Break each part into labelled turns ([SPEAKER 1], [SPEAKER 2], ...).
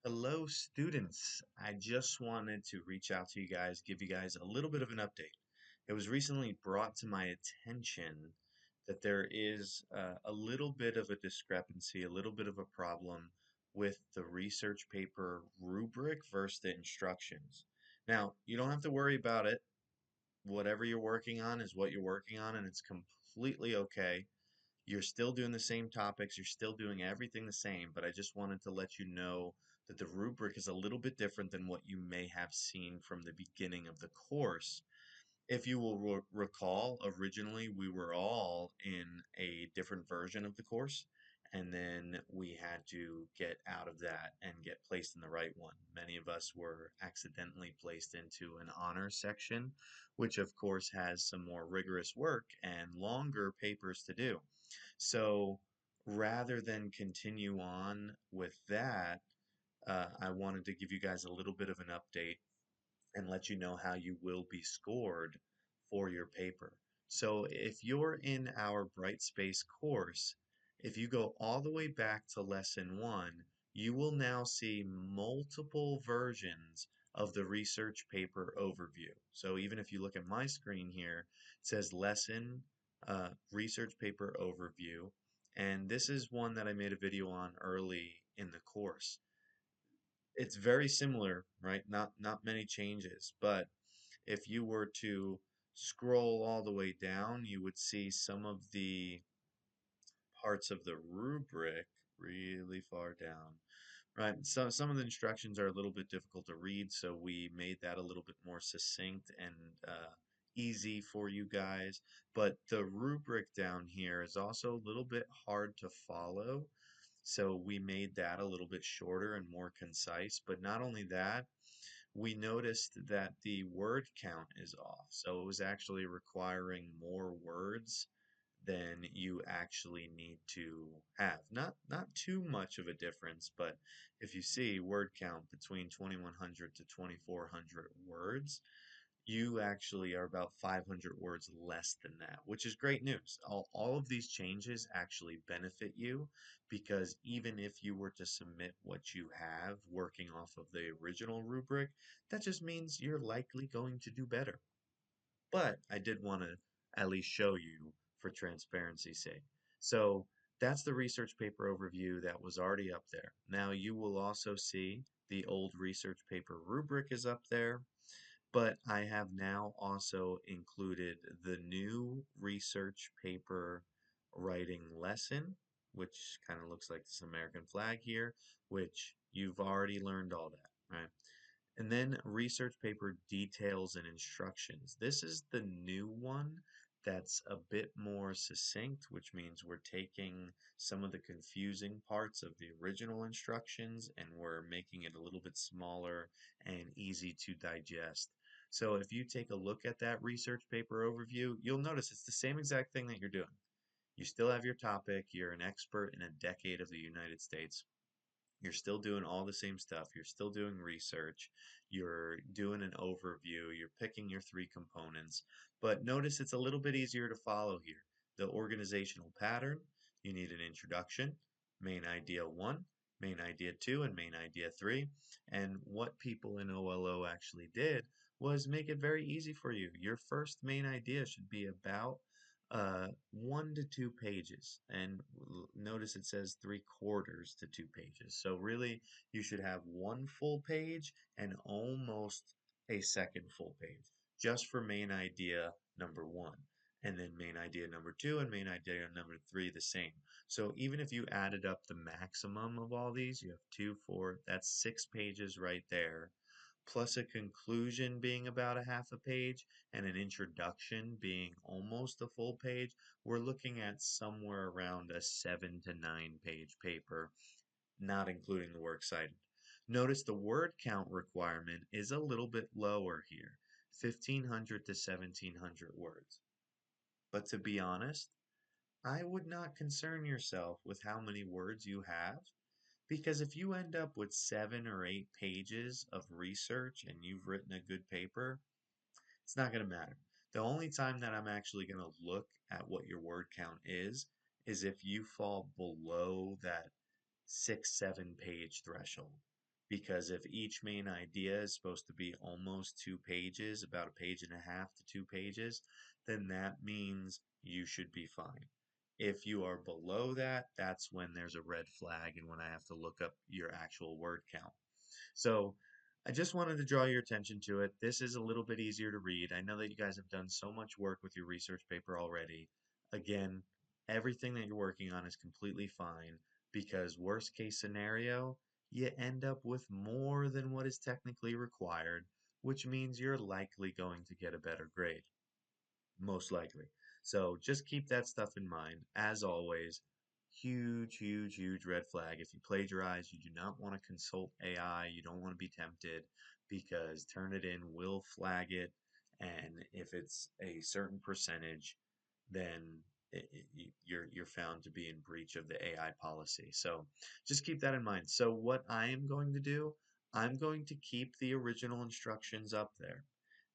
[SPEAKER 1] Hello, students. I just wanted to reach out to you guys, give you guys a little bit of an update. It was recently brought to my attention that there is a little bit of a discrepancy, a little bit of a problem with the research paper rubric versus the instructions. Now, you don't have to worry about it. Whatever you're working on is what you're working on, and it's completely okay. You're still doing the same topics, you're still doing everything the same, but I just wanted to let you know that the rubric is a little bit different than what you may have seen from the beginning of the course. If you will recall, originally we were all in a different version of the course, and then we had to get out of that and get placed in the right one. Many of us were accidentally placed into an honor section, which of course has some more rigorous work and longer papers to do. So rather than continue on with that, I wanted to give you guys a little bit of an update and let you know how you will be scored for your paper. So if you're in our Brightspace course, if you go all the way back to lesson one, you will now see multiple versions of the research paper overview. So even if you look at my screen here, it says lesson research paper overview. And this is one that I made a video on early in the course. It's very similar, right? Not many changes, but if you were to scroll all the way down, you would see some of the parts of the rubric really far down, right? So some of the instructions are a little bit difficult to read, so we made that a little bit more succinct and easy for you guys. But the rubric down here is also a little bit hard to follow. So we made that a little bit shorter and more concise. But not only that, we noticed that the word count is off. So it was actually requiring more words than you actually need to have. Not too much of a difference, but if you see word count between 2100 to 2400 words, you actually are about 500 words less than that, which is great news. All of these changes actually benefit you because even if you were to submit what you have working off of the original rubric, that just means you're likely going to do better. But I did want to at least show you for transparency's sake. So that's the research paper overview that was already up there. Now you will also see the old research paper rubric is up there. But I have now also included the new research paper writing lesson, which kind of looks like this American flag here, which you've already learned all that, right? And then research paper details and instructions. This is the new one that's a bit more succinct, which means we're taking some of the confusing parts of the original instructions and we're making it a little bit smaller and easy to digest. So if you take a look at that research paper overview, you'll notice it's the same exact thing that you're doing. You still have your topic, you're an expert in a decade of the United States. You're still doing all the same stuff. You're still doing research. You're doing an overview. You're picking your three components. But notice it's a little bit easier to follow here. The organizational pattern, you need an introduction, main idea one, main idea two, and main idea three. And what people in OLO actually did was make it very easy for you. Your first main idea should be about 1 to 2 pages, and notice it says 3/4 to 2 pages. So really, you should have one full page and almost a second full page, just for main idea number one. And then main idea number two and main idea number three the same. So even if you added up the maximum of all these, you have two, four, that's 6 pages right there, plus a conclusion being about a half a page and an introduction being almost a full page, we're looking at somewhere around a 7 to 9 page paper, not including the works cited. Notice the word count requirement is a little bit lower here, 1500 to 1700 words. But to be honest, I would not concern yourself with how many words you have, because if you end up with 7 or 8 pages of research and you've written a good paper, it's not going to matter. The only time that I'm actually going to look at what your word count is if you fall below that 6, 7 page threshold. because if each main idea is supposed to be almost 2 pages, about a page and a half to 2 pages, then that means you should be fine. If you are below that, that's when there's a red flag and when I have to look up your actual word count. So I just wanted to draw your attention to it. This is a little bit easier to read. I know that you guys have done so much work with your research paper already. Again, everything that you're working on is completely fine because worst case scenario, you end up with more than what is technically required, which means you're likely going to get a better grade, most likely. So just keep that stuff in mind. As always, huge, huge, huge red flag. If you plagiarize, you do not want to consult AI. You don't want to be tempted because Turnitin will flag it. And if it's a certain percentage, then you're found to be in breach of the AI policy. So just keep that in mind. So what I am going to do, I'm going to keep the original instructions up there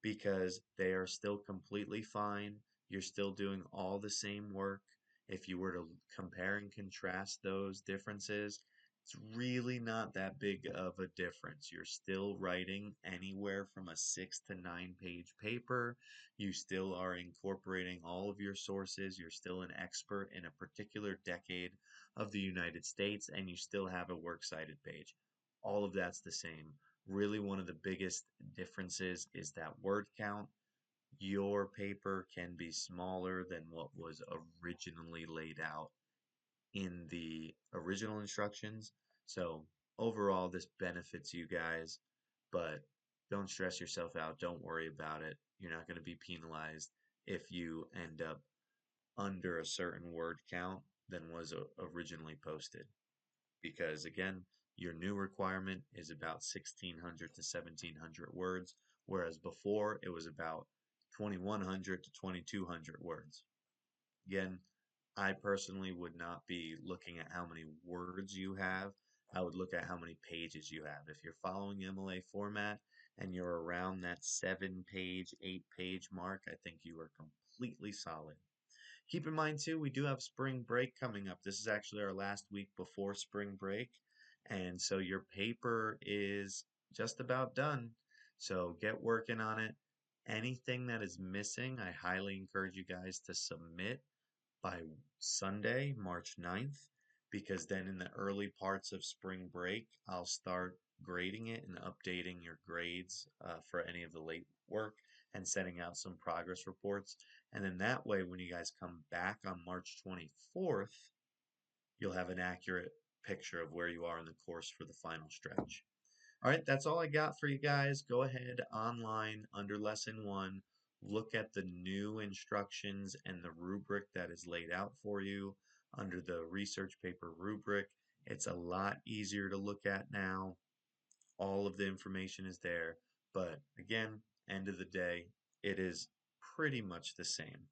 [SPEAKER 1] because they are still completely fine. You're still doing all the same work. If you were to compare and contrast those differences, it's really not that big of a difference. You're still writing anywhere from a 6 to 9 page paper. You still are incorporating all of your sources. You're still an expert in a particular decade of the United States, and you still have a works cited page. All of that's the same. Really, one of the biggest differences is that word count. Your paper can be smaller than what was originally laid out in the original instructions. So overall, this benefits you guys, but don't stress yourself out. Don't worry about it. You're not going to be penalized if you end up under a certain word count than was originally posted. Because again, your new requirement is about 1600 to 1700 words, whereas before it was about 2100 to 2200 words. Again, I personally would not be looking at how many words you have. I would look at how many pages you have. If you're following MLA format and you're around that 7 page, 8 page mark, I think you are completely solid. Keep in mind too, we do have spring break coming up. This is actually our last week before spring break. And so your paper is just about done. So get working on it. Anything that is missing, I highly encourage you guys to submit by Sunday, March 9th, because then in the early parts of spring break, I'll start grading it and updating your grades for any of the late work and sending out some progress reports. And then that way, when you guys come back on March 24th, you'll have an accurate picture of where you are in the course for the final stretch. All right, that's all I got for you guys. Go ahead online under lesson one, look at the new instructions and the rubric that is laid out for you under the research paper rubric. It's a lot easier to look at now. All of the information is there, but again, end of the day, it is pretty much the same.